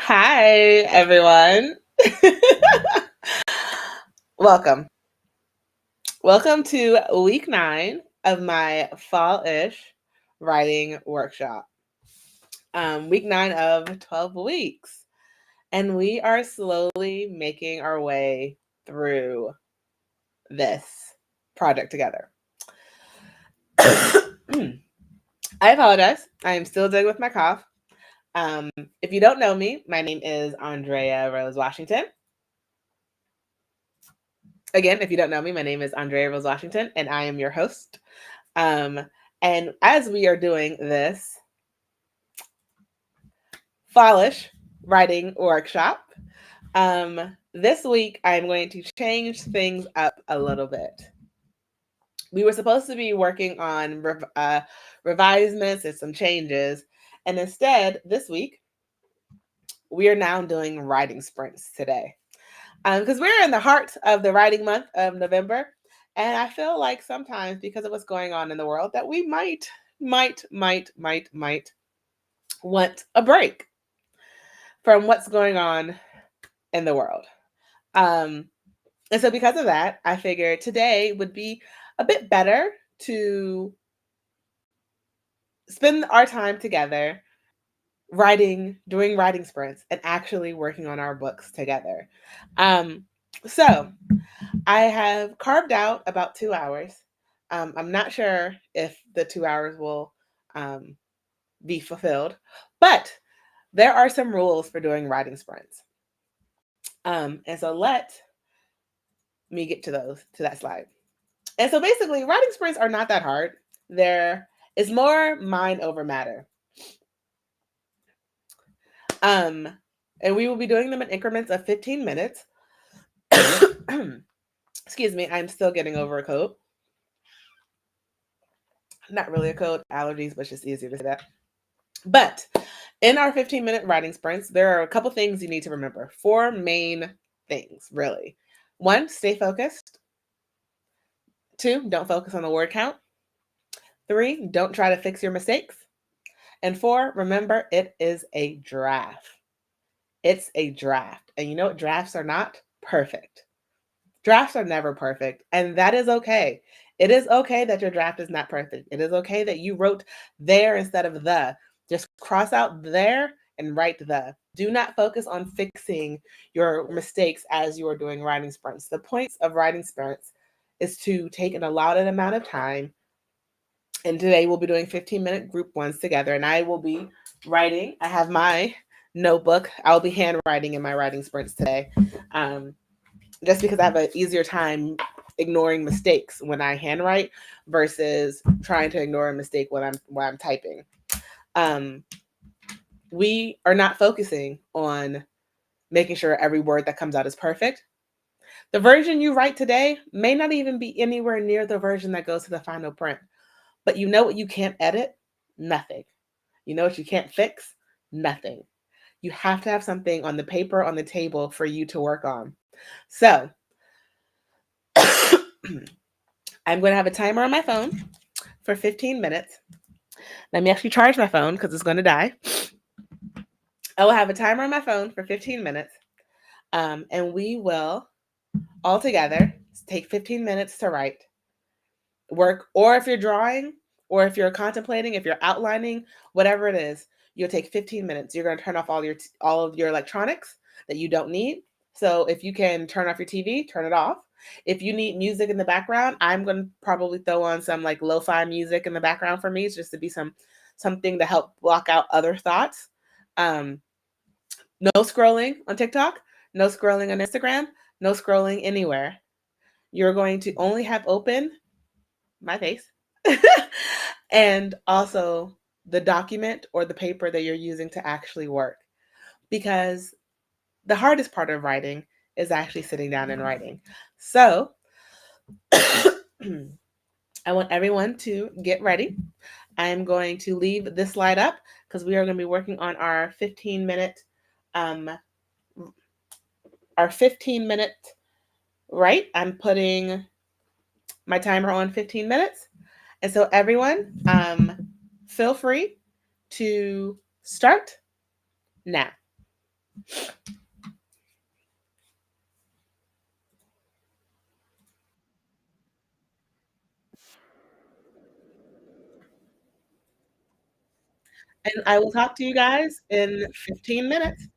Hi, everyone. Welcome. Welcome to week 9 of my fall-ish writing workshop. Week 9 of 12 weeks. And we are slowly making our way through this project together. I apologize. I am still dealing with my cough. If you don't know me, my name is Andrea Rose Washington. Again, if you don't know me, my name is Andrea Rose Washington, and I am your host. And as we are doing this fallish writing workshop, this week I'm going to change things up a little bit. We were supposed to be working on revisements and some changes, and instead, this week, we are now doing writing sprints today. Because we're in the heart of the writing month of November, and I feel like sometimes because of what's going on in the world that we might want a break from what's going on in the world. And so because of that, I figured today would be a bit better to spend our time together doing writing sprints and actually working on our books together. So I have carved out about 2 hours. I'm not sure if the 2 hours will be fulfilled, but there are some rules for doing writing sprints. And so let me get to that slide. And so basically, writing sprints are not that hard. There is more mind over matter. And we will be doing them in increments of 15 minutes. Excuse me, I'm still getting over a cold. Not really a cold, allergies, but it's just easier to say that. But in our 15-minute writing sprints, there are a couple things you need to remember. 4 main things, really. 1, stay focused. 2, don't focus on the word count. 3, don't try to fix your mistakes. And 4, remember, it is a draft. It's a draft. And you know what? Drafts are not perfect. Drafts are never perfect. And that is okay. It is okay that your draft is not perfect. It is okay that you wrote there instead of the. Just cross out there and write the. Do not focus on fixing your mistakes as you are doing writing sprints. The point of writing sprints is to take an allotted amount of time. And today we'll be doing 15-minute group ones together. And I will be writing. I have my notebook. I'll be handwriting in my writing sprints today. Just because I have an easier time ignoring mistakes when I handwrite versus trying to ignore a mistake when I'm typing. We are not focusing on making sure every word that comes out is perfect. The version you write today may not even be anywhere near the version that goes to the final print. But you know what you can't edit? Nothing. You know what you can't fix? Nothing. You have to have something on the paper on the table for you to work on. So I'm going to have a timer on my phone for 15 minutes. Let me actually charge my phone because it's going to die. I will have a timer on my phone for 15 minutes. And we will all together take 15 minutes to write. Work, or if you're drawing, or if you're contemplating, if you're outlining, whatever it is, you'll take 15 minutes. You're going to turn off all of your electronics that you don't need. So if you can turn off your TV, turn it off. If you need music in the background, I'm going to probably throw on some like lo-fi music in the background for me, just to be something to help block out other thoughts. No scrolling on TikTok, no scrolling on Instagram, no scrolling anywhere. You're going to only have open my face and also the document or the paper that you're using to actually work. Because the hardest part of writing is actually sitting down and writing. So I want everyone to get ready. I am going to leave this slide up because we are going to be working on our 15-minute right? I'm putting my timer on 15 minutes. And so everyone, feel free to start now. And I will talk to you guys in 15 minutes.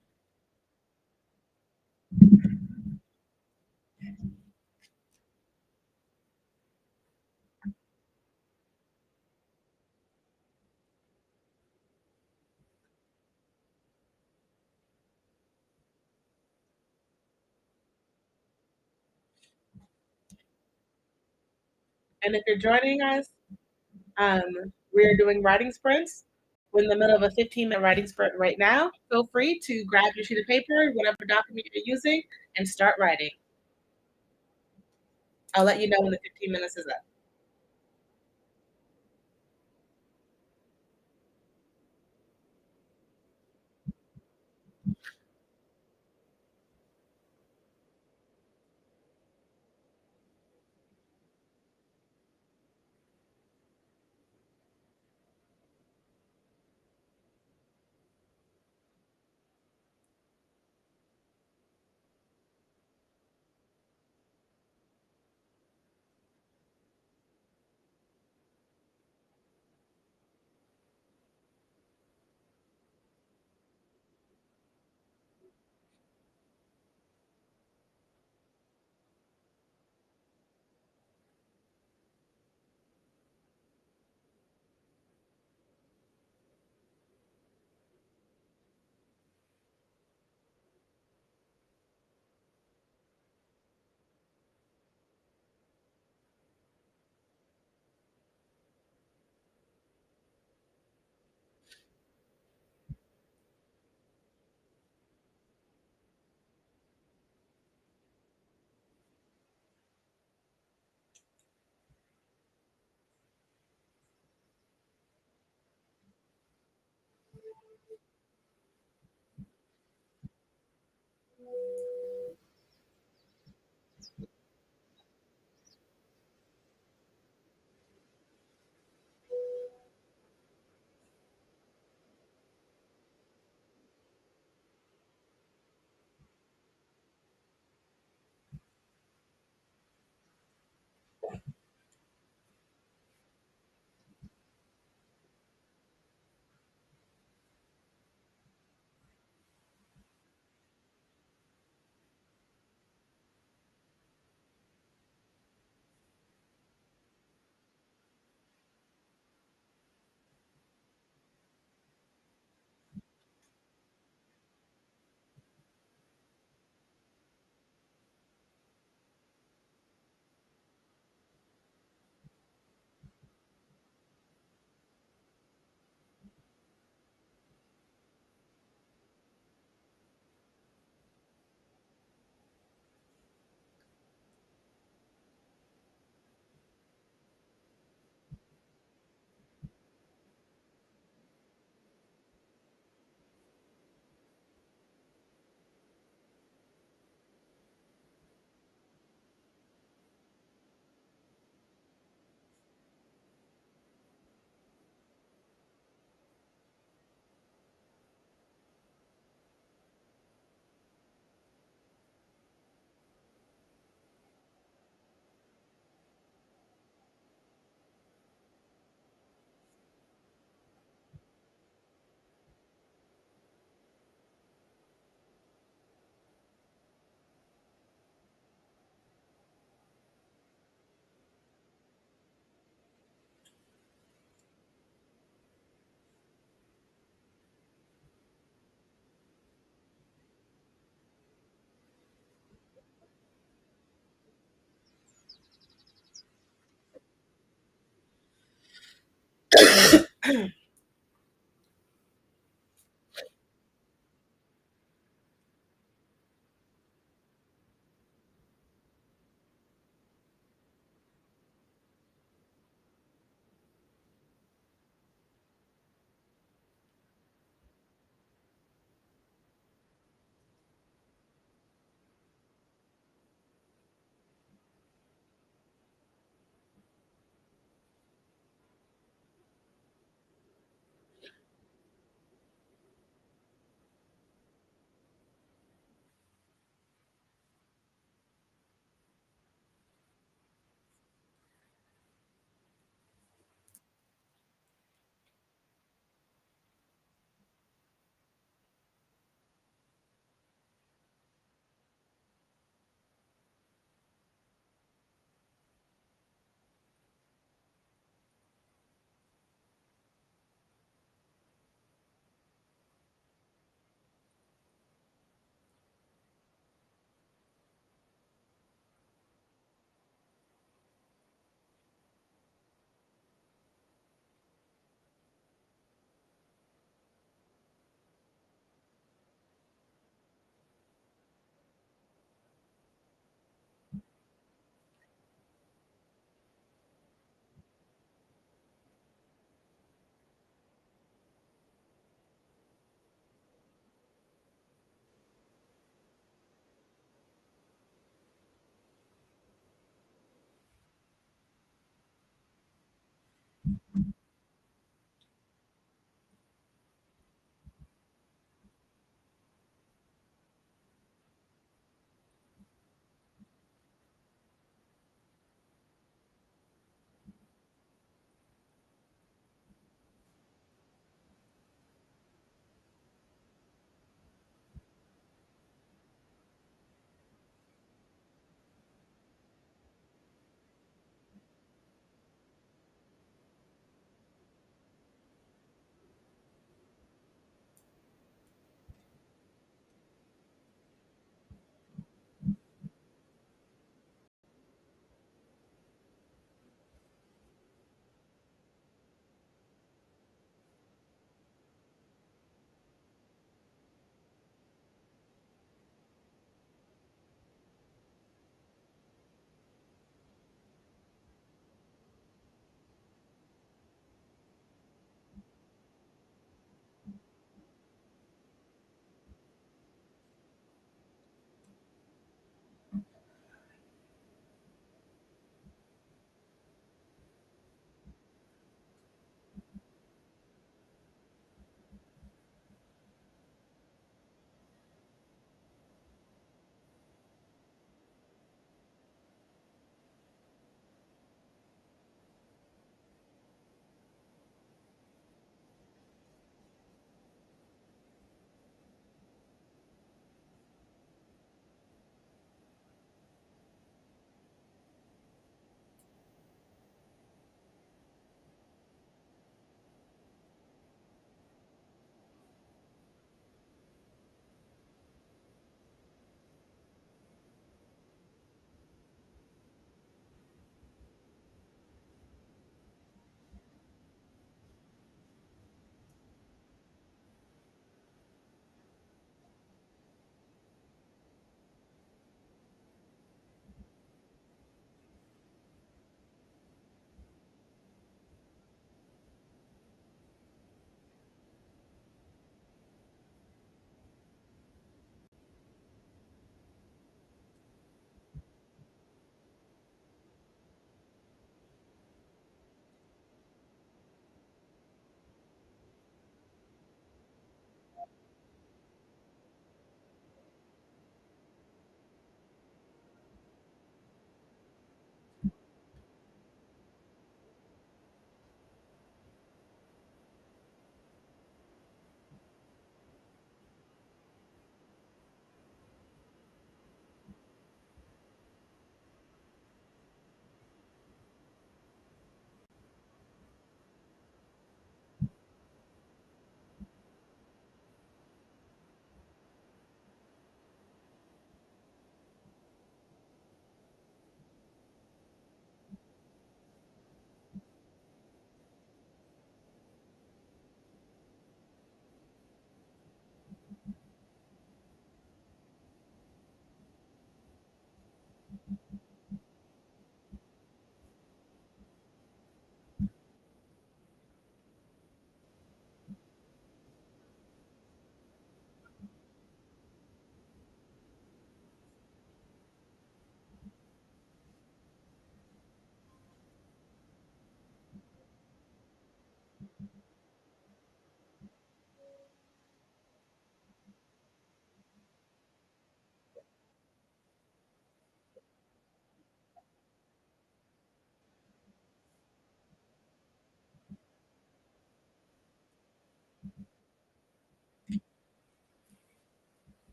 And if you're joining us, um, we're doing writing sprints. We're in the middle of a 15-minute writing sprint right now. Feel free to grab your sheet of paper, whatever document you're using, and start writing. I'll let you know when the 15 minutes is up.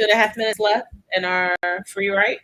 2.5 minutes left in our free write.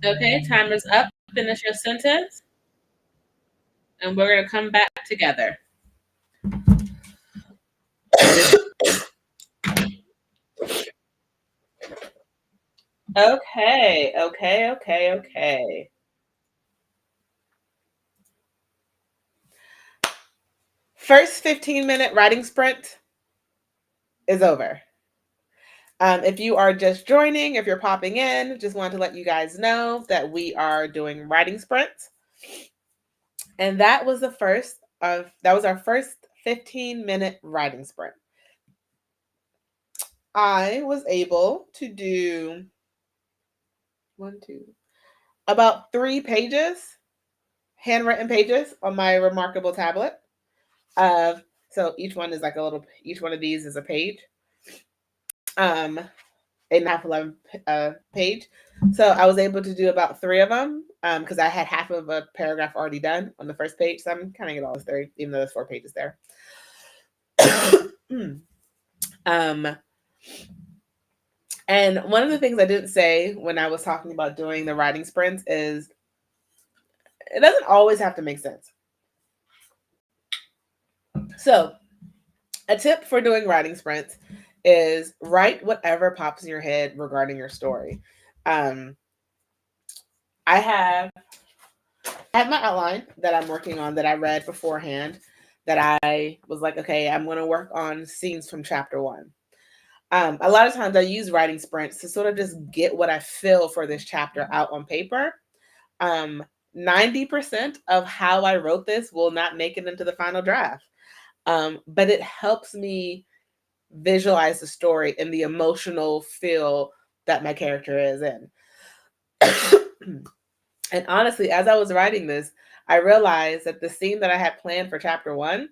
Okay, timer's up. Finish your sentence. And we're going to come back together. Okay. First 15-minute writing sprint is over. If you are just joining, if you're popping in, just wanted to let you guys know that we are doing writing sprints. And that was our first 15-minute writing sprint. I was able to do about 3 pages, handwritten pages on my Remarkable tablet. So each one is like each one of these is a page. 8.5, 11 page. So I was able to do about 3 of them because I had half of a paragraph already done on the first page. So I'm counting it all as 3, even though there's 4 pages there. And one of the things I didn't say when I was talking about doing the writing sprints is it doesn't always have to make sense. So a tip for doing writing sprints is write whatever pops in your head regarding your story. I have my outline that I'm working on that I read beforehand that I was like, okay, I'm going to work on scenes from chapter 1. A lot of times I use writing sprints to sort of just get what I feel for this chapter out on paper. 90% of how I wrote this will not make it into the final draft. But it helps me visualize the story and the emotional feel that my character is in. And honestly, as I was writing this, I realized that the scene that I had planned for chapter 1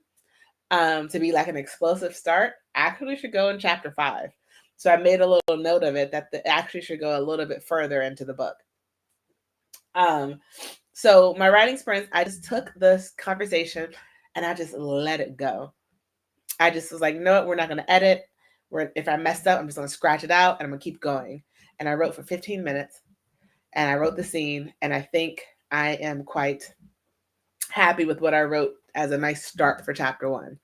to be like an explosive start actually should go in chapter 5. So I made a little note of it that it actually should go a little bit further into the book. So my writing sprints, I just took this conversation and I just let it go. I just was like, no, we're not going to edit. If I messed up, I'm just going to scratch it out and I'm going to keep going. And I wrote for 15 minutes. and I wrote the scene, and I think I am quite happy with what I wrote as a nice start for chapter 1.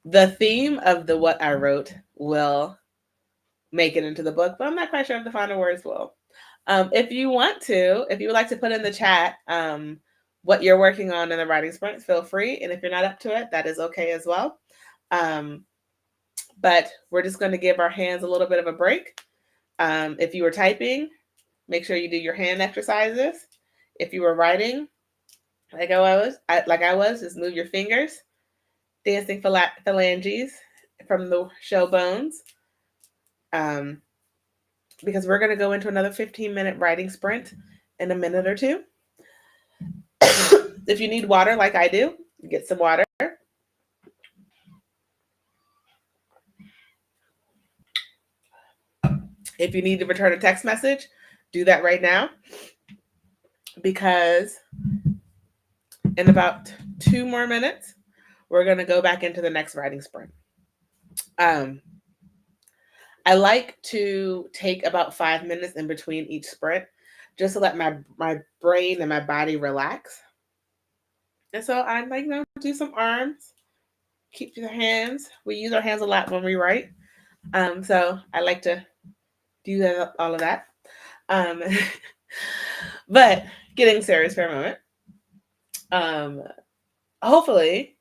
The theme of the what I wrote will make it into the book, but I'm not quite sure if the final words will. If you would like to put in the chat what you're working on in the writing sprints, feel free. And if you're not up to it, that is okay as well. But we're just going to give our hands a little bit of a break. If you were typing, make sure you do your hand exercises. If you were writing, like I was, just move your fingers, dancing phalanges from the show Bones. Because we're going to go into another 15-minute writing sprint in a minute or two. If you need water like I do, get some water. If you need to return a text message, do that right now, because in about 2 more minutes, we're going to go back into the next writing sprint. I like to take about 5 minutes in between each sprint just to let my brain and my body relax. And so I'm like, do some arms, keep your hands. We use our hands a lot when we write. So I like to do all of that. But getting serious for a moment. Hopefully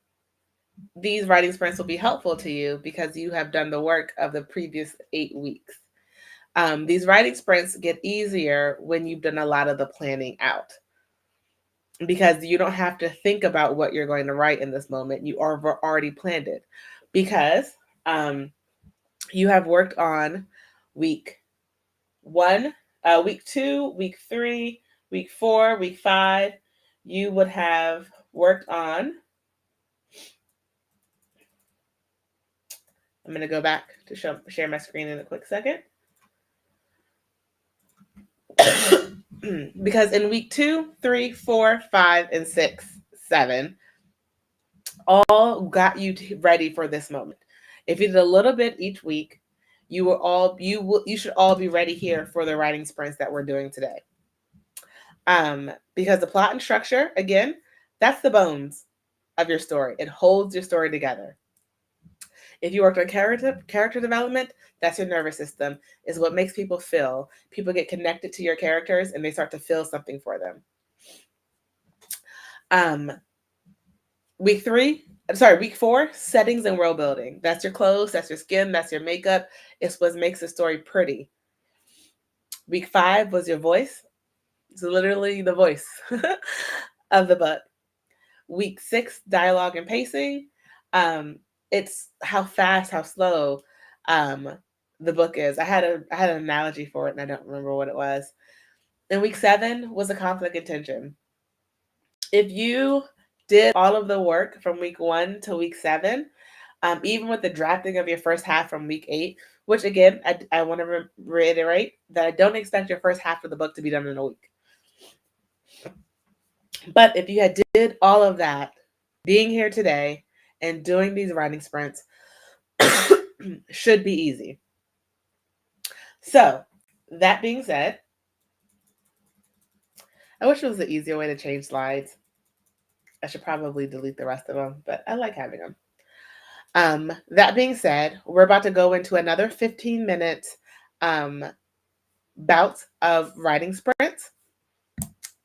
these writing sprints will be helpful to you because you have done the work of the previous 8 weeks. These writing sprints get easier when you've done a lot of the planning out, because you don't have to think about what you're going to write in this moment. You are already planned it, because you have worked on week 1, week 2, week 3, week 4, week 5. You would have worked on, I'm going to go back to share my screen in a quick second. Because in week 2, 3, 4, 5, and 6, 7, all got you ready for this moment. If you did a little bit each week, you should all be ready here for the writing sprints that we're doing today. Because the plot and structure, again, that's the bones of your story. It holds your story together. If you worked on character development, that's your nervous system. Is what makes people feel. People get connected to your characters and they start to feel something for them. Week 4, settings and world building. That's your clothes, that's your skin, that's your makeup. It's what makes the story pretty. Week 5 was your voice. It's literally the voice of the book. Week 6, dialogue and pacing. It's how fast, how slow the book is. I had an analogy for it and I don't remember what it was. And week 7 was a conflict and tension. If you did all of the work from week 1 to week 7, even with the drafting of your first half from week 8, which again, I want to reiterate that I don't expect your first half of the book to be done in a week. But if you had did all of that, being here today and doing these writing sprints should be easy. So that being said, I wish it was an easier way to change slides. I should probably delete the rest of them, but I like having them. That being said, we're about to go into another 15-minute bouts of writing sprints.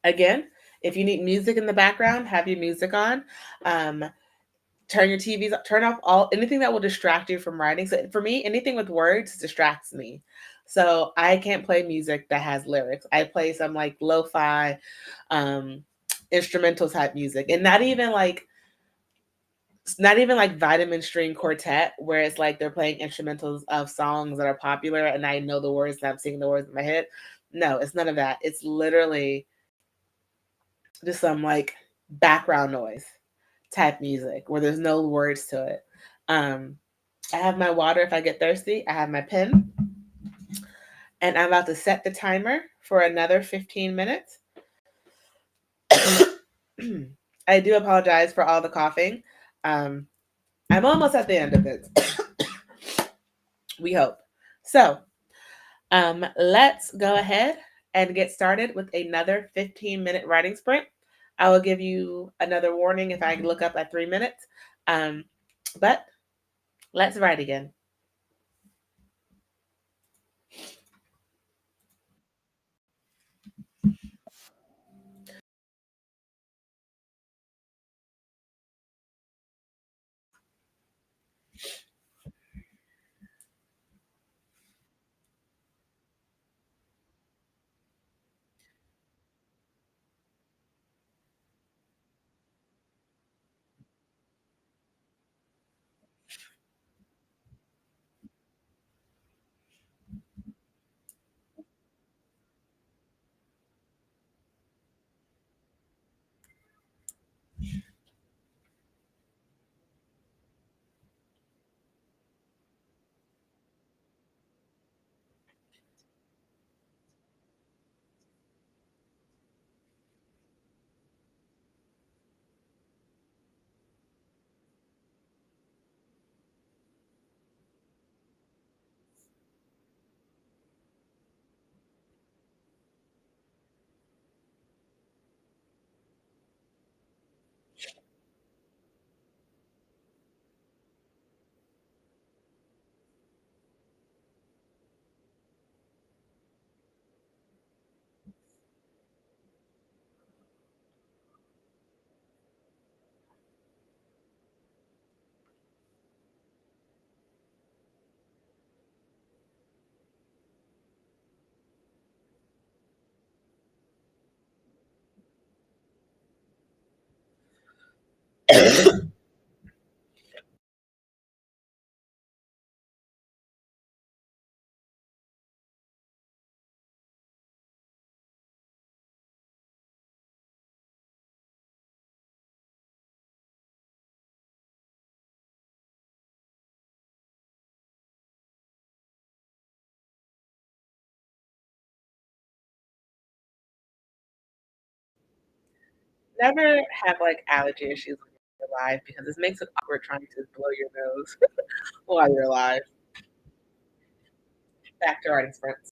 Again, if you need music in the background, have your music on. Turn your TVs up, turn off anything that will distract you from writing. So for me, anything with words distracts me. So I can't play music that has lyrics. I play some like lo-fi instrumental type music, and not even like Vitamin String Quartet, where it's like they're playing instrumentals of songs that are popular and I know the words and I'm singing the words in my head. No, it's none of that. It's literally just some like background noise type music where there's no words to it. I have my water if I get thirsty. I have my pen. And I'm about to set the timer for another 15 minutes. I do apologize for all the coughing. I'm almost at the end of it. We hope. So let's go ahead and get started with another 15-minute writing sprint. I will give you another warning if I look up at 3 minutes. But let's write again. Never have like allergy issues when you're alive because this makes it awkward trying to blow your nose while you're alive. Back to writing sprints.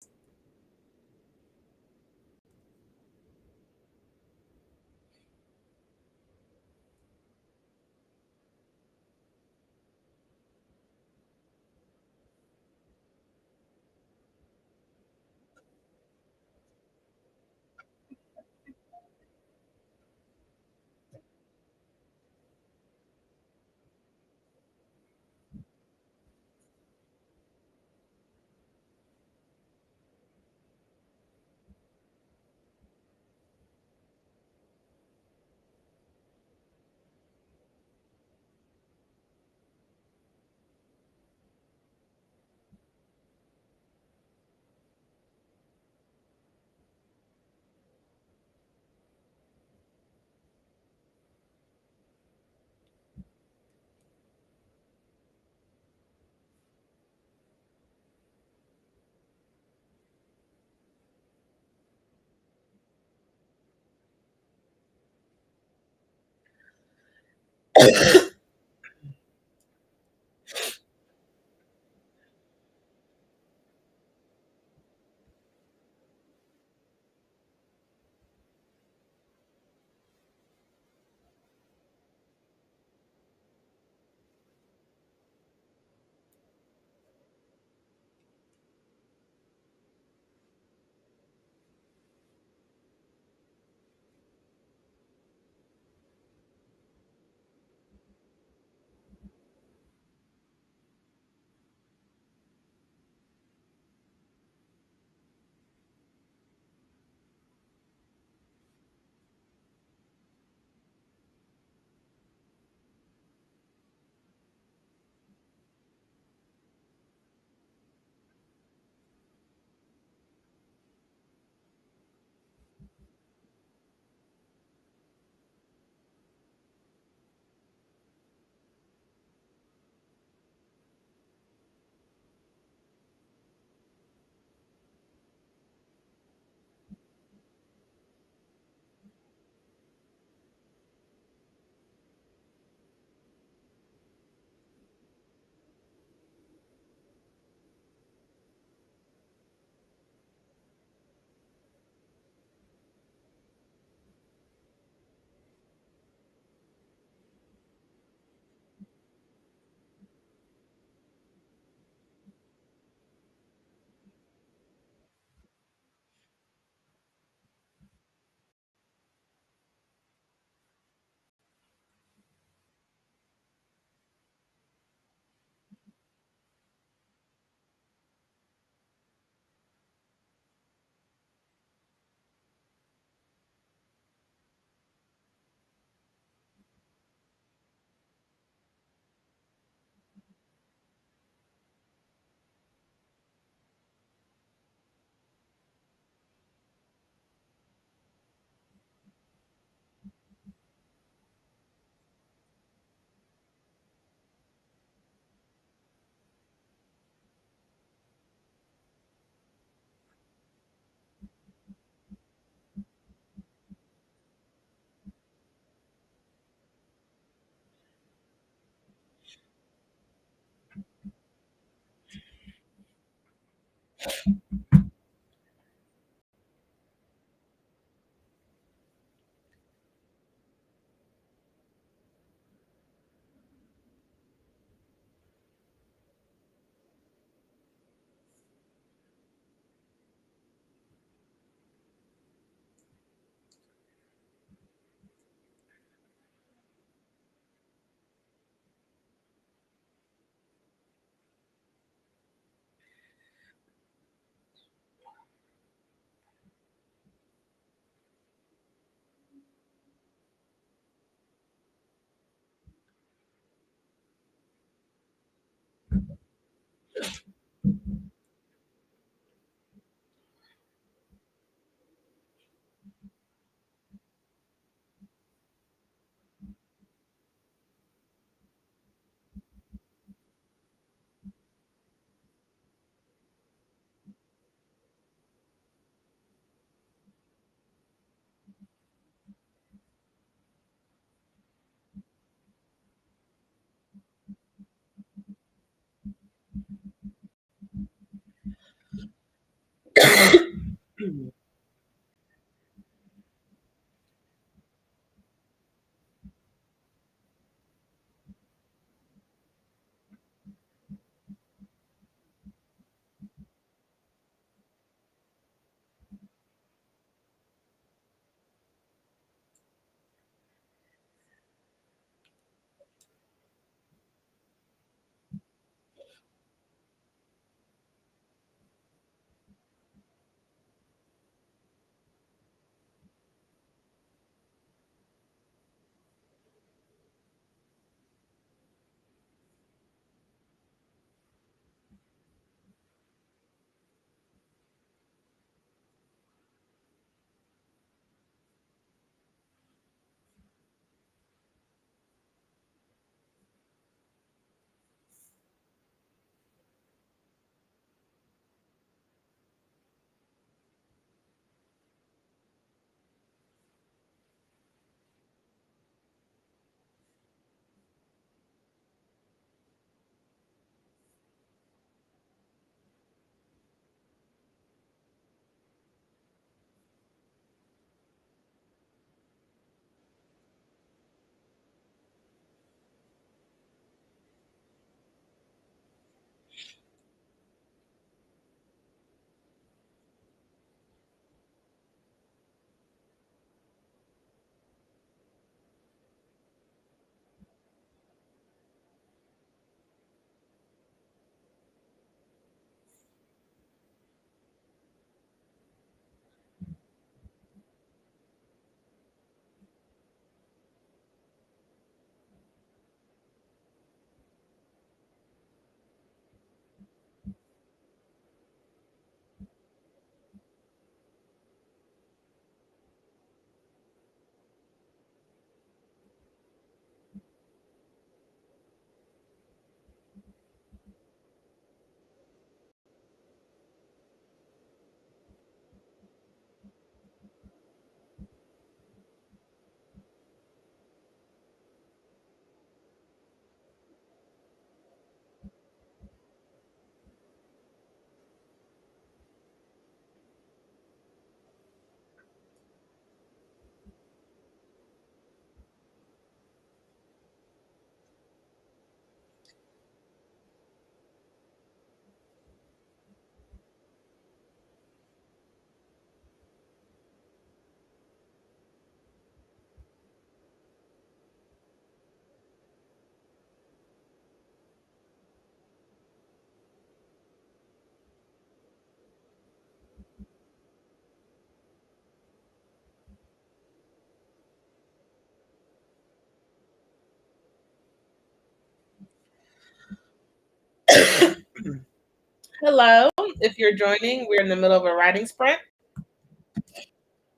Hello. If you're joining, we're in the middle of a writing sprint.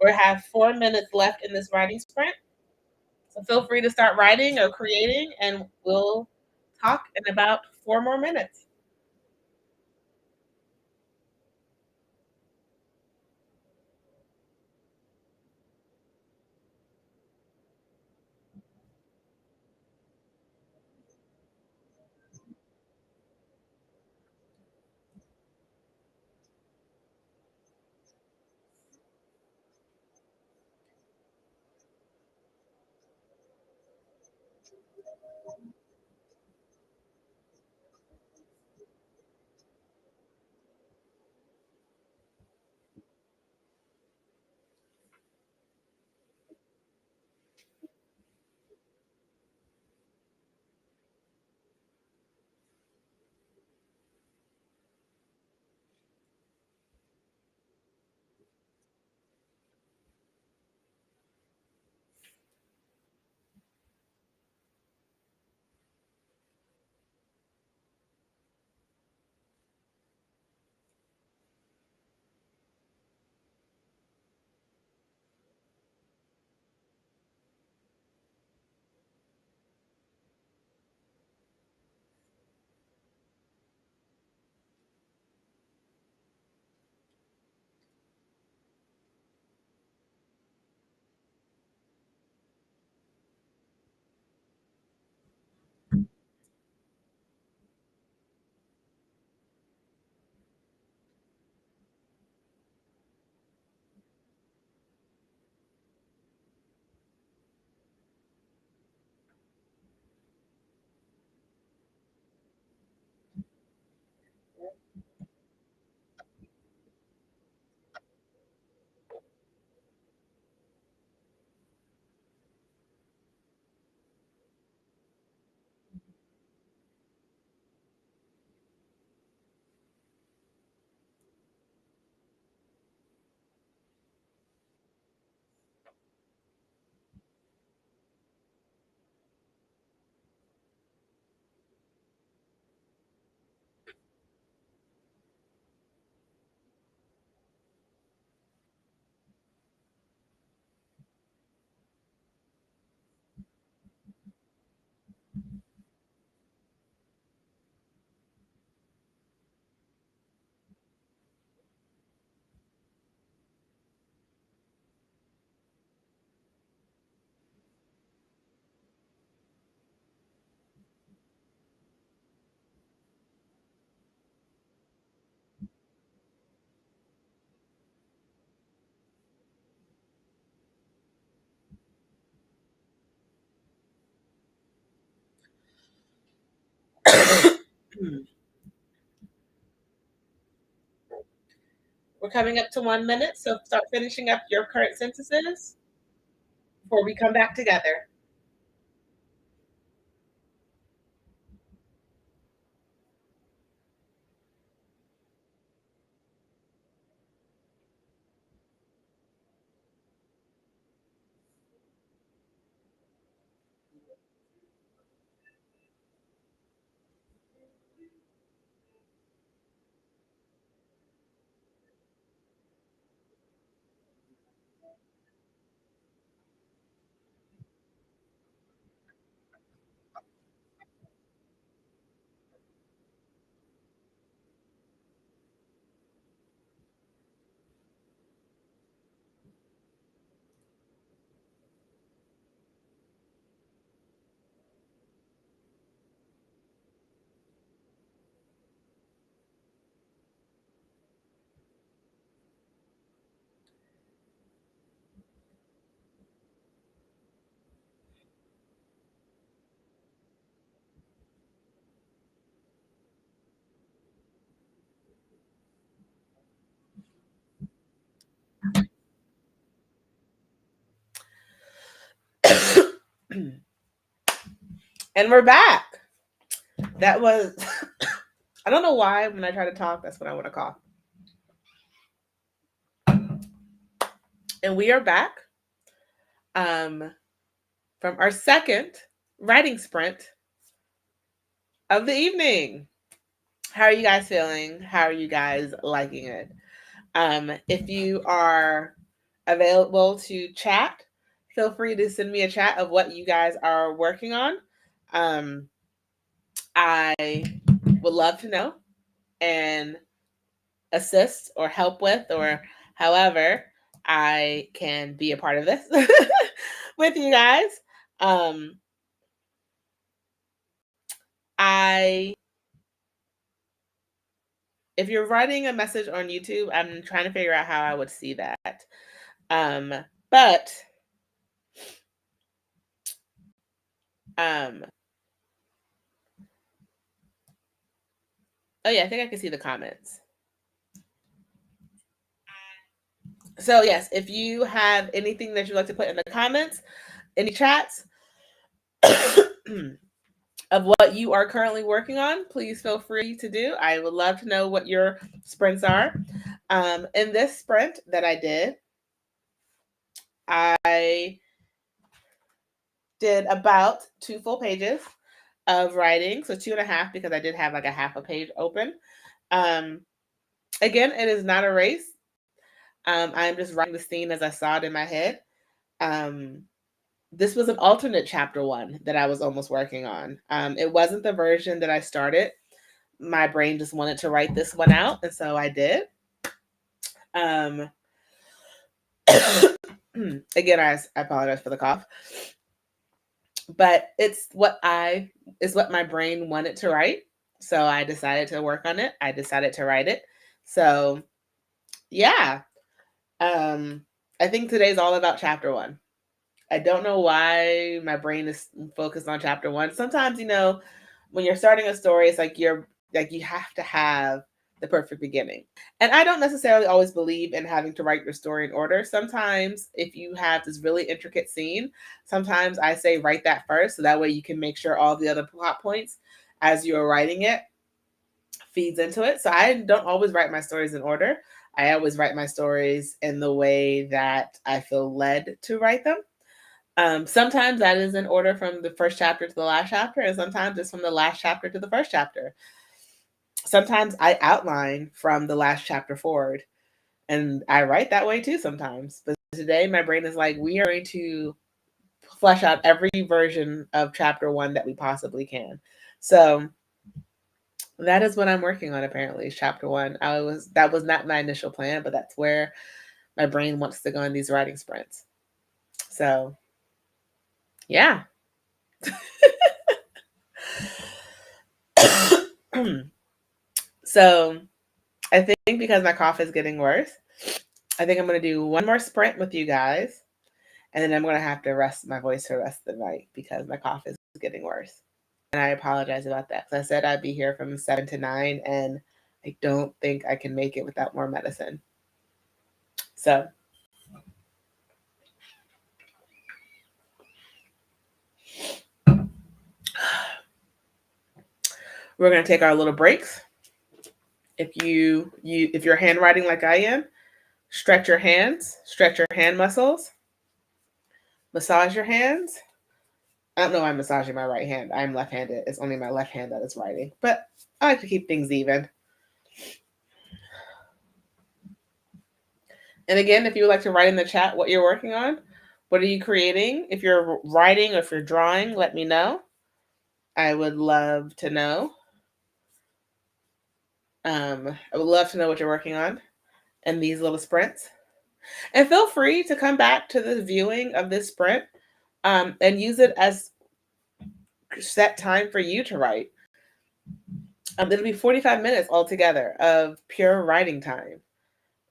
We have 4 minutes left in this writing sprint. So feel free to start writing or creating, and we'll talk in about 4 more minutes. We're coming up to 1 minute, so start finishing up your current sentences before we come back together. And we're back. That was, I don't know why when I try to talk, that's when I want to cough. And we are back from our second writing sprint of the evening. How are you guys feeling? How are you guys liking it? If you are available to chat, feel free to send me a chat of what you guys are working on. I would love to know and assist or help with, or however I can be a part of this with you guys. If you're writing a message on YouTube, I'm trying to figure out how I would see that. But oh yeah, I think I can see the comments. So yes, if you have anything that you'd like to put in the comments, any chats of what you are currently working on, please feel free to do. I would love to know what your sprints are. In this sprint that I did about 2 full pages of writing, so 2.5 because I did have like a half a page open. Again, it is not a race. I'm just writing the scene as I saw it in my head. This was an alternate chapter 1 that I was almost working on. It wasn't the version that I started. My brain just wanted to write this one out, and so I did. Again, I apologize for the cough, but it's what my brain wanted to write, so I decided to work on it. I decided to write it. So yeah, I think today's all about chapter 1. I don't know why my brain is focused on chapter 1. Sometimes, when you're starting a story, it's like you have to have the perfect beginning. And I don't necessarily always believe in having to write your story in order. Sometimes if you have this really intricate scene, sometimes I say write that first, so that way you can make sure all the other plot points as you're writing it feeds into it. So I don't always write my stories in order. I always write my stories in the way that I feel led to write them. Sometimes that is in order from the first chapter to the last chapter, and sometimes it's from the last chapter to the first chapter. Sometimes I outline from the last chapter forward, and I write that way too sometimes. But today my brain is like, we are going to flesh out every version of chapter 1 that we possibly can. So that is what I'm working on, apparently, is chapter 1. That was not my initial plan, but that's where my brain wants to go in these writing sprints. So yeah. So I think because my cough is getting worse, I think I'm going to do one more sprint with you guys, and then I'm going to have to rest my voice for the rest of the night because my cough is getting worse. And I apologize about that, because I said I'd be here from 7 to 9, and I don't think I can make it without more medicine. So we're going to take our little breaks. If you're handwriting like I am, stretch your hands, stretch your hand muscles, massage your hands. I don't know why I'm massaging my right hand. I'm left-handed. It's only my left hand that is writing, but I like to keep things even. And again, if you would like to write in the chat what you're working on, what are you creating? If you're writing or if you're drawing, let me know. I would love to know. I would love to know what you're working on in these little sprints. And feel free to come back to the viewing of this sprint and use it as set time for you to write. It'll be 45 minutes altogether of pure writing time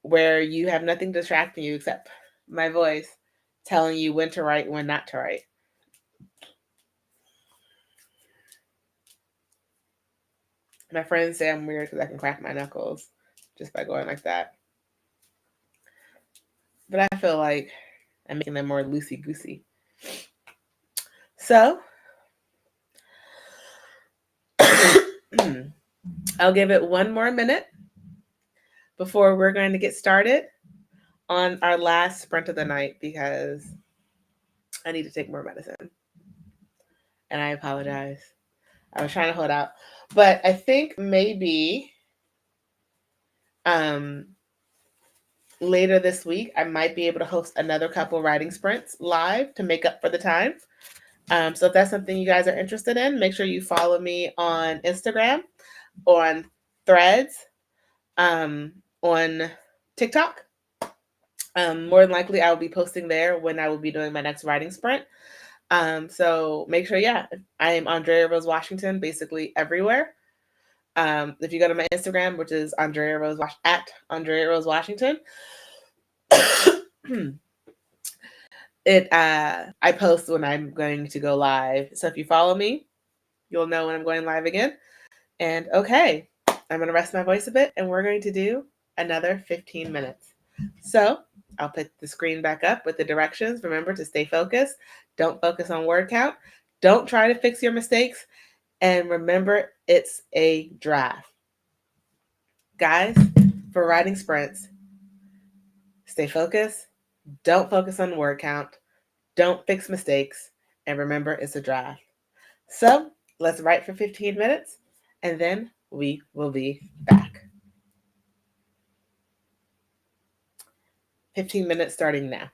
where you have nothing distracting you except my voice telling you when to write, when not to write. My friends say I'm weird because I can crack my knuckles just by going like that. But I feel like I'm making them more loosey-goosey. So I'll give it one more minute before we're going to get started on our last sprint of the night, because I need to take more medicine. And I apologize. I was trying to hold out. But I think maybe um, later this week, I might be able to host another couple writing sprints live to make up for the time. So if that's something you guys are interested in, make sure you follow me on Instagram, on Threads, on TikTok. More than likely, I will be posting there when I will be doing my next writing sprint. So make sure, yeah, I am Andrea Rose Washington, basically everywhere. If you go to my Instagram, which is at Andrea Rose Washington, I post when I'm going to go live. So if you follow me, you'll know when I'm going live again. And okay, I'm going to rest my voice a bit and we're going to do another 15 minutes. So I'll put the screen back up with the directions. Remember to stay focused. Don't focus on word count. Don't try to fix your mistakes. And remember, it's a draft. Guys, for writing sprints, stay focused. Don't focus on word count. Don't fix mistakes. And remember, it's a draft. So let's write for 15 minutes and then we will be back. 15 minutes starting now.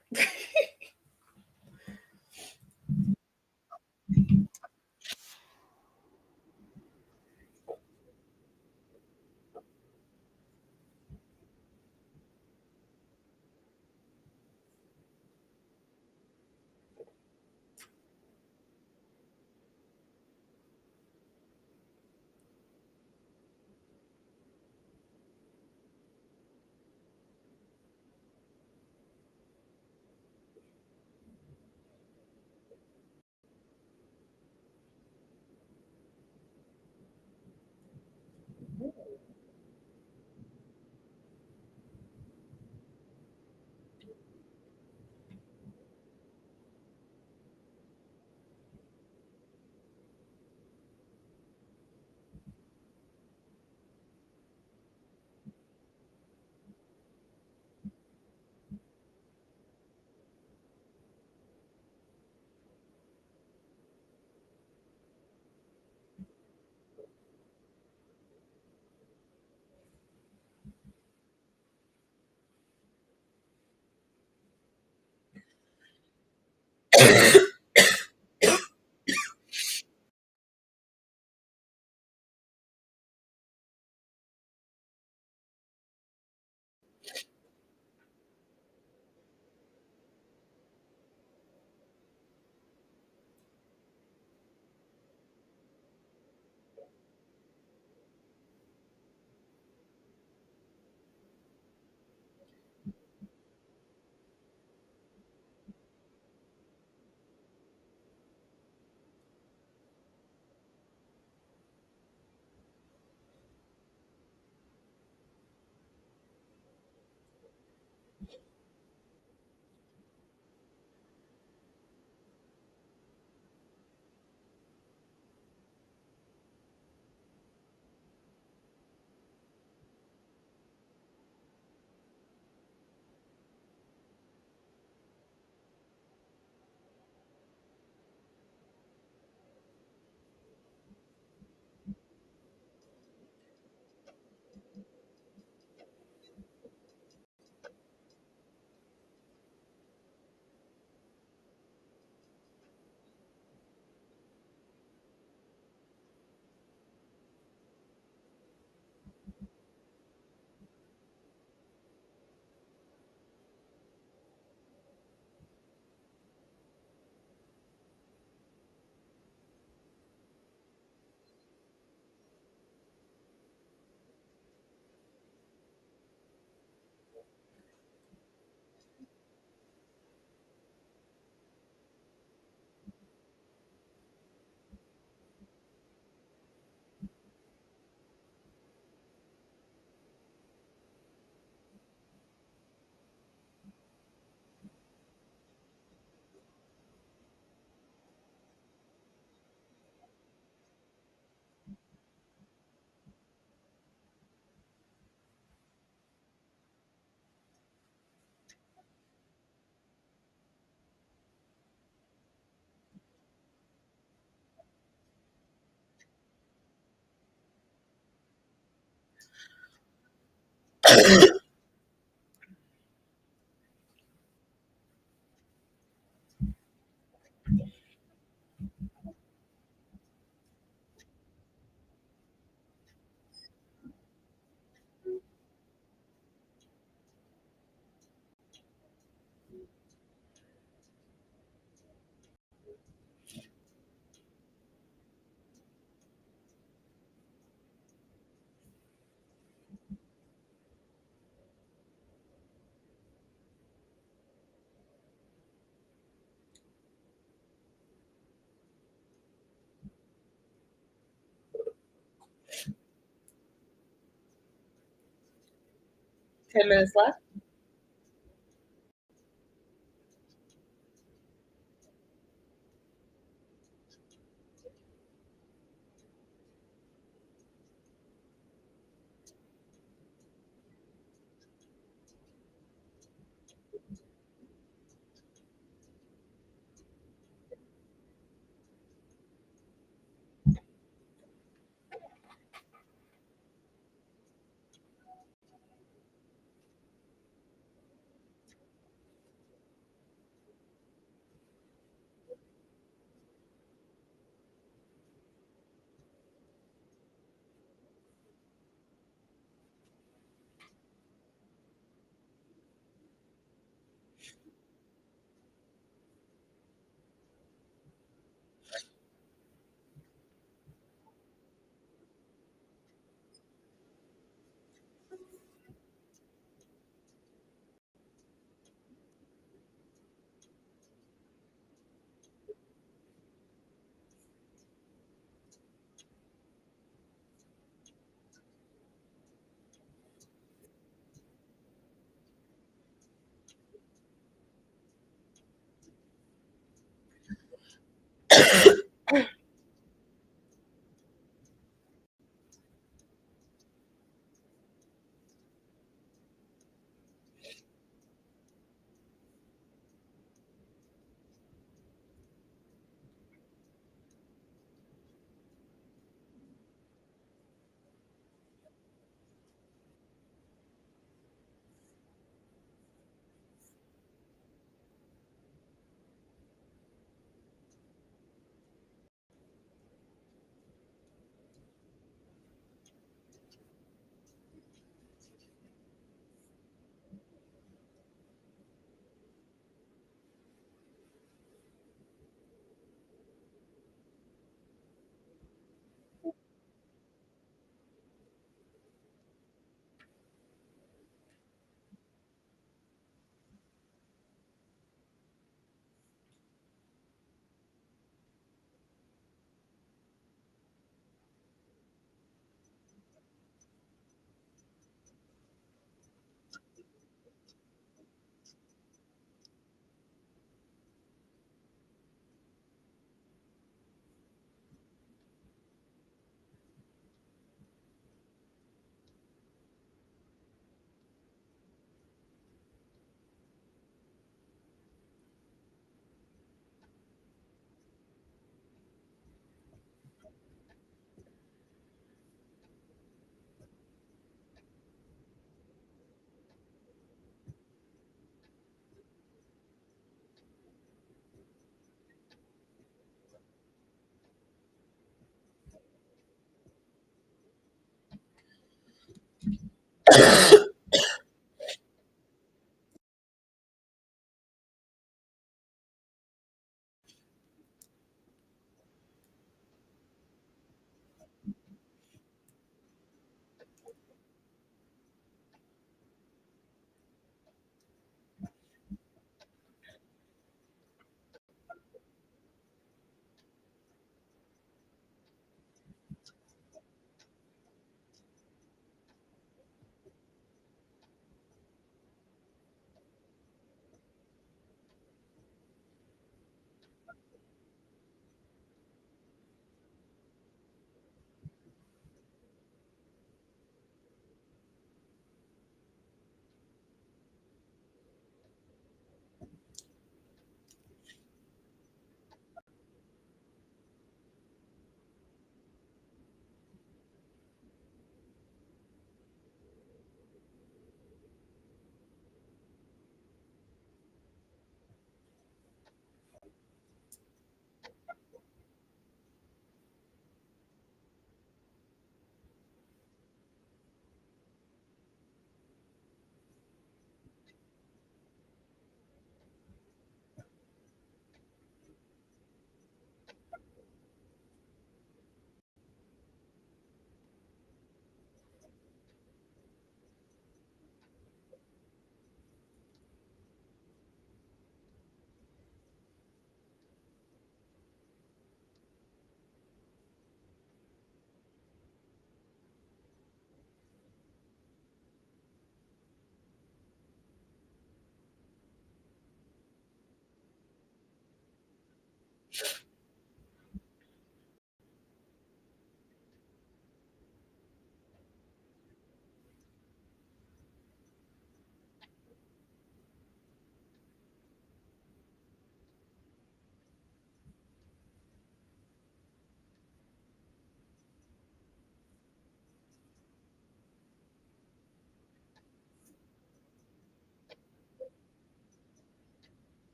10 minutes left.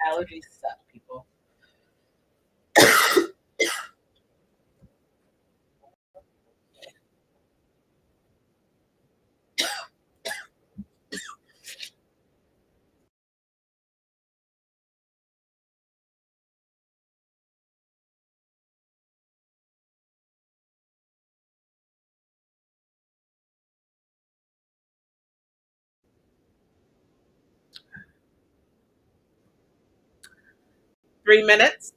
Allergies suck, people. 3 minutes.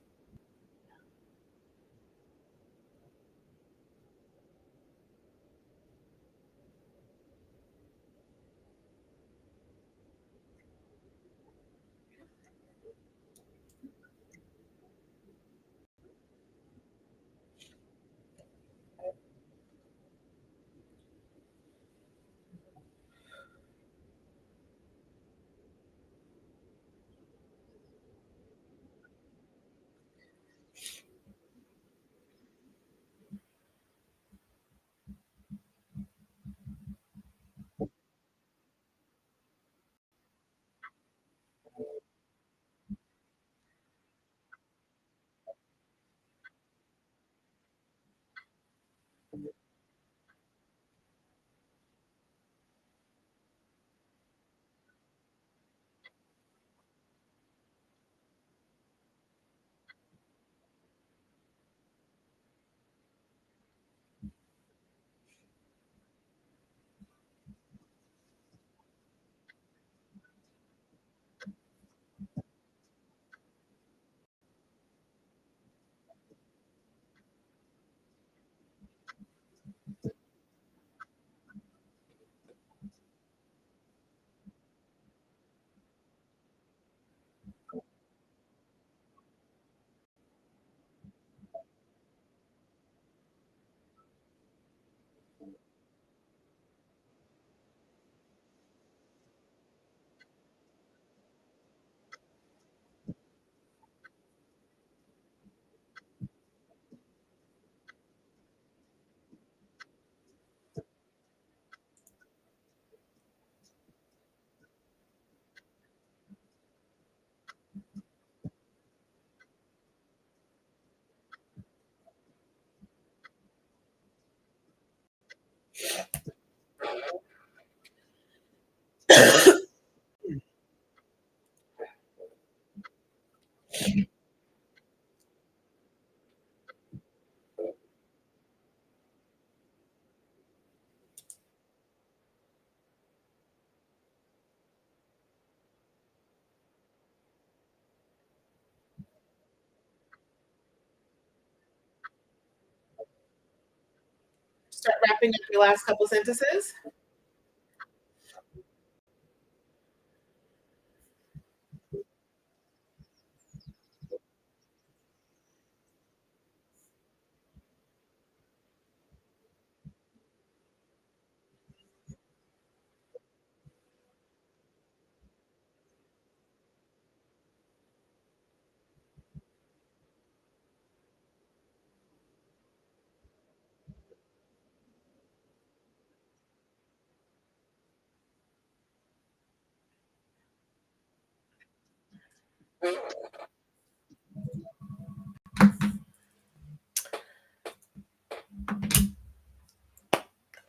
Start wrapping up your last couple sentences.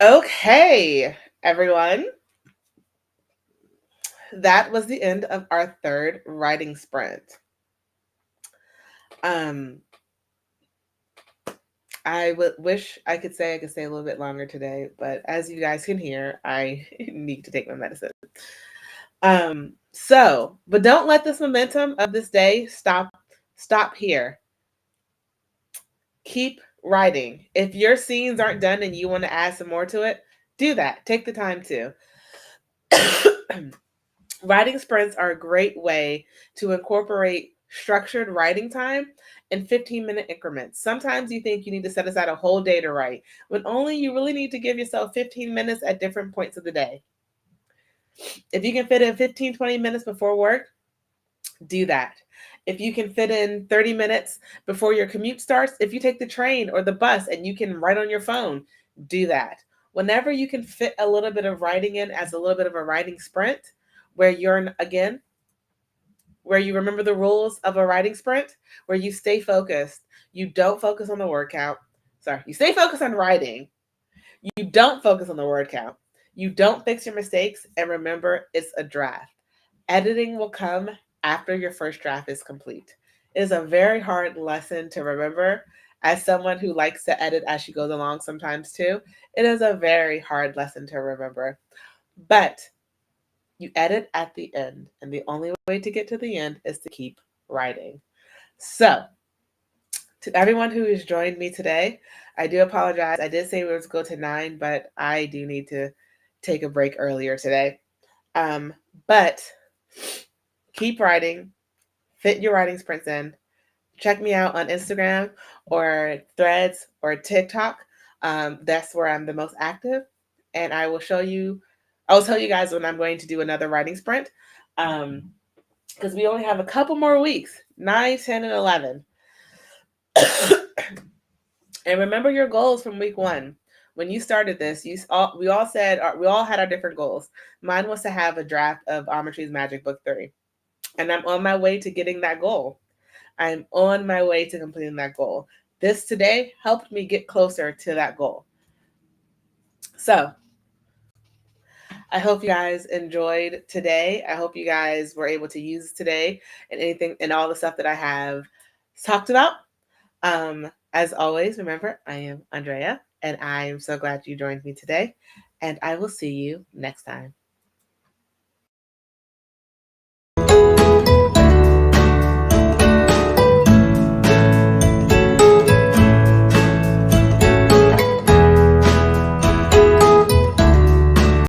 Okay, everyone. That was the end of our third writing sprint. I would wish I could stay a little bit longer today, but as you guys can hear, I need to take my medicine. But don't let this momentum of this day stop here. Keep writing. If your scenes aren't done and you want to add some more to it, do that. Take the time to. Writing sprints are a great way to incorporate structured writing time in 15-minute increments. Sometimes you think you need to set aside a whole day to write, when only you really need to give yourself 15 minutes at different points of the day. If you can fit in 15, 20 minutes before work, do that. If you can fit in 30 minutes before your commute starts, if you take the train or the bus and you can write on your phone, do that. Whenever you can fit a little bit of writing in as a little bit of a writing sprint, where you're, again, where you remember the rules of a writing sprint, where you stay focused. You don't focus on the word count. Sorry, you stay focused on writing. You don't focus on the word count. You don't fix your mistakes. And remember, it's a draft. Editing will come after your first draft is complete. It is a very hard lesson to remember. As someone who likes to edit as she goes along sometimes too, it is a very hard lesson to remember. But you edit at the end, and the only way to get to the end is to keep writing. So, to everyone who has joined me today, I do apologize. I did say we were to go to 9, but I do need to take a break earlier today. But keep writing, fit your writing sprints in. Check me out on Instagram or Threads or TikTok. That's where I'm the most active. And I'll tell you guys when I'm going to do another writing sprint. Because we only have a couple more weeks, 9, 10, and 11. And remember your goals from week 1. When you started this, we all had our different goals. Mine was to have a draft of Armatry's Magic Book 3. And I'm on my way to getting that goal. I'm on my way to completing that goal. This today helped me get closer to that goal. So I hope you guys enjoyed today. I hope you guys were able to use today and anything and all the stuff that I have talked about. As always, remember, I am Andrea, and I am so glad you joined me today, and I will see you next time.